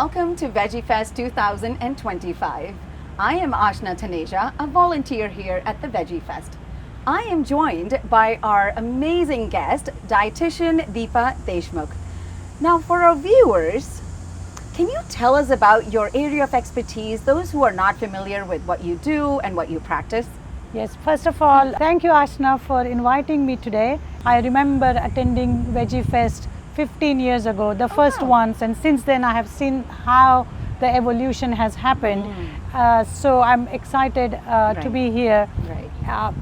welcome to Veggie Fest 2025. I am Ashna Taneja, a volunteer here at the Veggie Fest. I am joined by our amazing guest, Dietitian Deepa Deshmukh. Now, for our viewers, can you tell us about your area of expertise, those who are not familiar with what you do and what you practice? Yes, first of all, thank you Ashna for inviting me today. I remember attending Veggie Fest 15 years ago, the first ones, and since then I have seen how the evolution has happened. So I'm excited to be here. Right.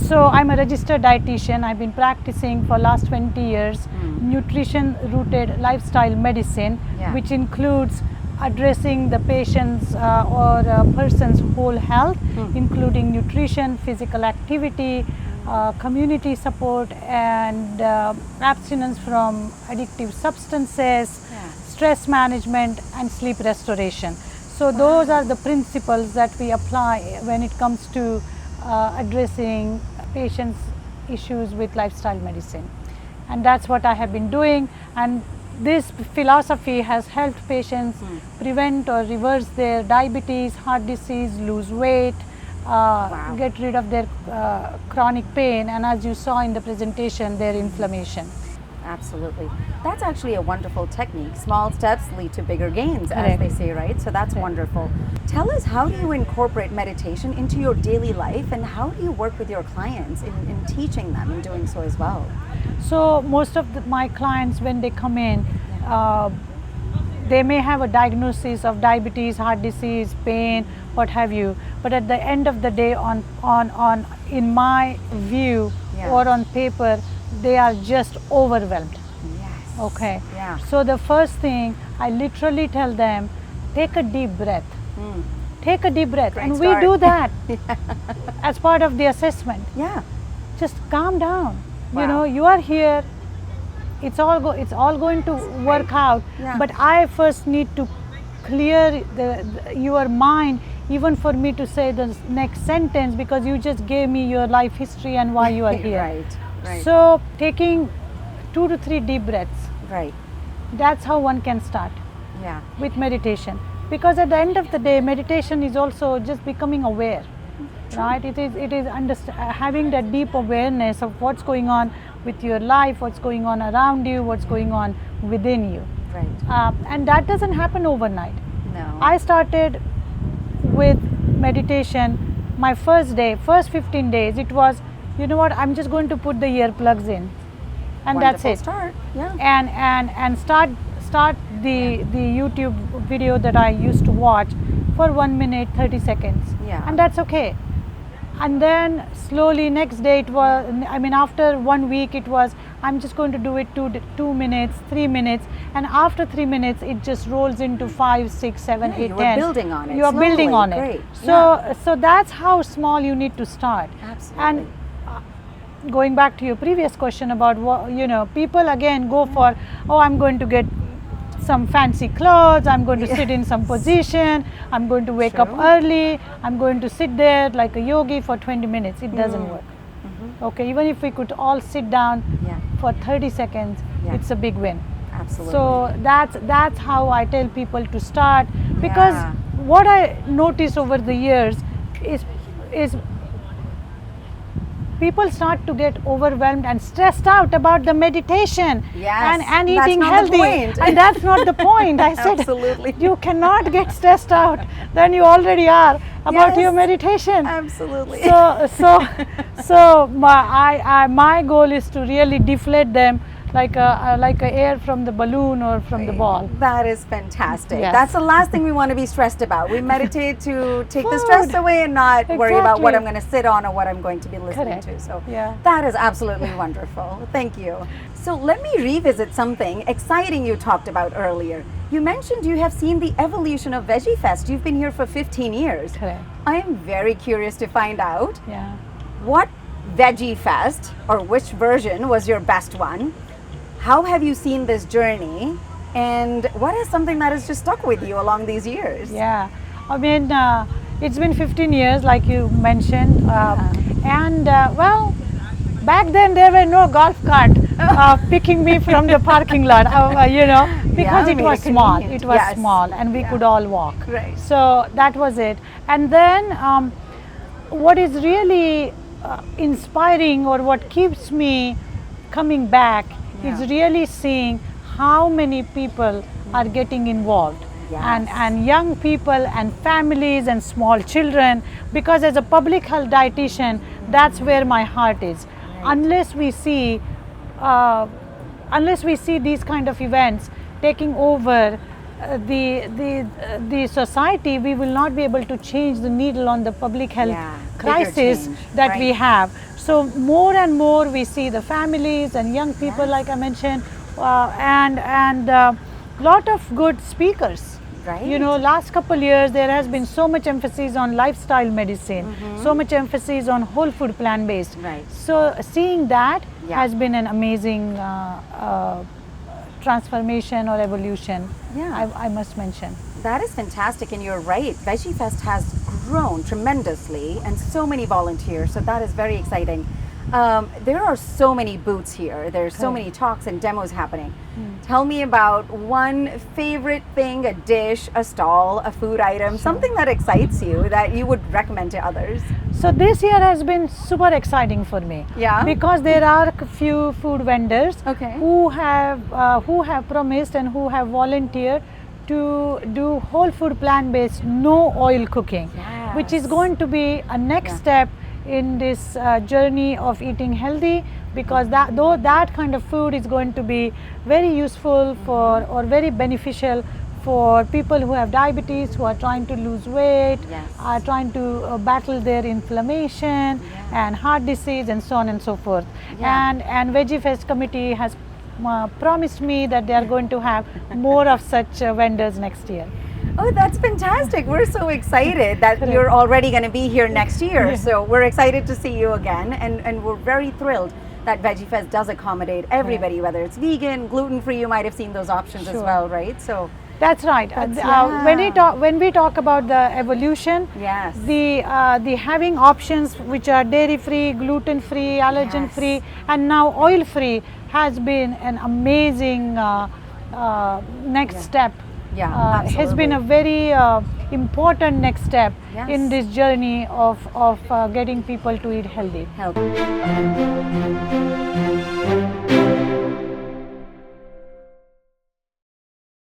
So I'm a registered dietitian. I've been practicing for last 20 years, nutrition rooted lifestyle medicine, which includes addressing the patient's or person's whole health, including nutrition, physical activity, community support, and abstinence from addictive substances, stress management, and sleep restoration. So those are the principles that we apply when it comes to addressing patients' issues with lifestyle medicine. And that's what I have been doing. And this philosophy has helped patients prevent or reverse their diabetes, heart disease, lose weight, get rid of their chronic pain, and as you saw in the presentation, their inflammation. Absolutely. That's actually a wonderful technique. Small steps lead to bigger gains, as they say, right? So that's wonderful. Tell us, how do you incorporate meditation into your daily life, and how do you work with your clients in teaching them and doing so as well? So most of my clients, when they come in, they may have a diagnosis of diabetes, heart disease, pain, what have you. But at the end of the day, in my view or on paper, they are just overwhelmed. Yes. Okay. Yeah. So the first thing, I literally tell them, take a deep breath. Take a deep breath. Great and start. we do that as part of the assessment. Yeah. Just calm down. Wow. You know, you are here. It's all going to work out. Yeah. But I first need to clear your mind, even for me to say the next sentence, because you just gave me your life history and why you are here. Right. Right. So taking 2 to 3 deep breaths. Right. That's how one can start with meditation. Because at the end of the day, meditation is also just becoming aware. Right? It is having that deep awareness of what's going on with your life, what's going on around you, what's going on within you. Right. And that doesn't happen overnight. No. I started with meditation my first 15 days. It was, you know what, I'm just going to put the earplugs in, and that's it. Start. Yeah. And start the YouTube video that I used to watch for 1 minute 30 seconds. Yeah. And that's okay. And then slowly next day it was, after 1 week it was, I'm just going to do it 2 minutes, 3 minutes, and after 3 minutes it just rolls into 5, 6, 7, 8, 10. You are building on it. You are building on it. Great. So that's how small you need to start. Absolutely. And going back to your previous question about people again go for, I'm going to get some fancy clothes, I'm going to sit in some position, I'm going to wake up early, I'm going to sit there like a yogi for 20 minutes. It doesn't work. Okay, even if we could all sit down for 30 seconds, it's a big win. Absolutely. So that's how I tell people to start, because what I noticed over the years is people start to get overwhelmed and stressed out about the meditation and eating healthy. And that's not the point. I said, absolutely. You cannot get stressed out than you already are about your meditation. Absolutely. So my goal is to really deflate them like a air from the balloon or from the ball. That is fantastic. Yes. That's the last thing we want to be stressed about. We meditate to take the stress away and not worry about what I'm going to sit on or what I'm going to be listening to. So that is absolutely wonderful. Thank you. So let me revisit something exciting you talked about earlier. You mentioned you have seen the evolution of Veggie Fest. You've been here for 15 years. Correct. I am very curious to find out what Veggie Fest, or which version was your best one. How have you seen this journey, and what is something that has just stuck with you along these years? Yeah, it's been 15 years, like you mentioned, and back then there were no golf cart picking me from the parking lot. because Yeah, it made was it small. convenient. It was Yes. small, and we Yeah. could all walk. Right. So that was it. And then what is really inspiring, or what keeps me coming back, Yeah. is really seeing how many people are getting involved. Yes. And young people and families and small children, because as a public health dietitian, that's where my heart is. Right. Uh, unless we see these kind of events taking over the society, we will not be able to change the needle on the public health Yeah, bigger crisis change, that we right. have. So more and more we see the families and young people, Yes. like I mentioned, and lot of good speakers. Right. You know, last couple years there has been so much emphasis on lifestyle medicine, so much emphasis on whole food, plant based. Right. So seeing that Yeah. has been an amazing transformation or evolution. Yeah. I must mention. That is fantastic, and you're right. Veggie Fest has grown tremendously, and so many volunteers. So that is very exciting. There are so many booths here. There's so Correct. many talks and demos happening. Tell me about one favorite thing, a dish, a stall, a food item, something that excites you that you would recommend to others. So this year has been super exciting for me. Yeah? Because there are a few food vendors Okay. who have promised and who have volunteered to do whole food, plant based, no oil cooking, which is Yes. going to be a next Yeah. step in this journey of eating healthy, because that kind of food is going to be very useful for, or very beneficial for people who have diabetes, who are trying to lose weight, Yes. are trying to battle their inflammation and heart disease and so on and so forth. Yeah. And Veggie Fest committee has promised me that they are going to have more of such vendors next year. Oh, that's fantastic. We're so excited that you're already going to be here next year. So we're excited to see you again. And we're very thrilled that Veggie Fest does accommodate everybody, whether it's vegan, gluten-free, you might have seen those options as Sure. well, right? So That's right. That's- When we talk about the evolution, Yes. the having options which are dairy free, gluten free, allergen Yes. free, and now oil free has been an amazing next step. Yeah, Has been a very important next step Yes. in this journey of getting people to eat healthy. healthy.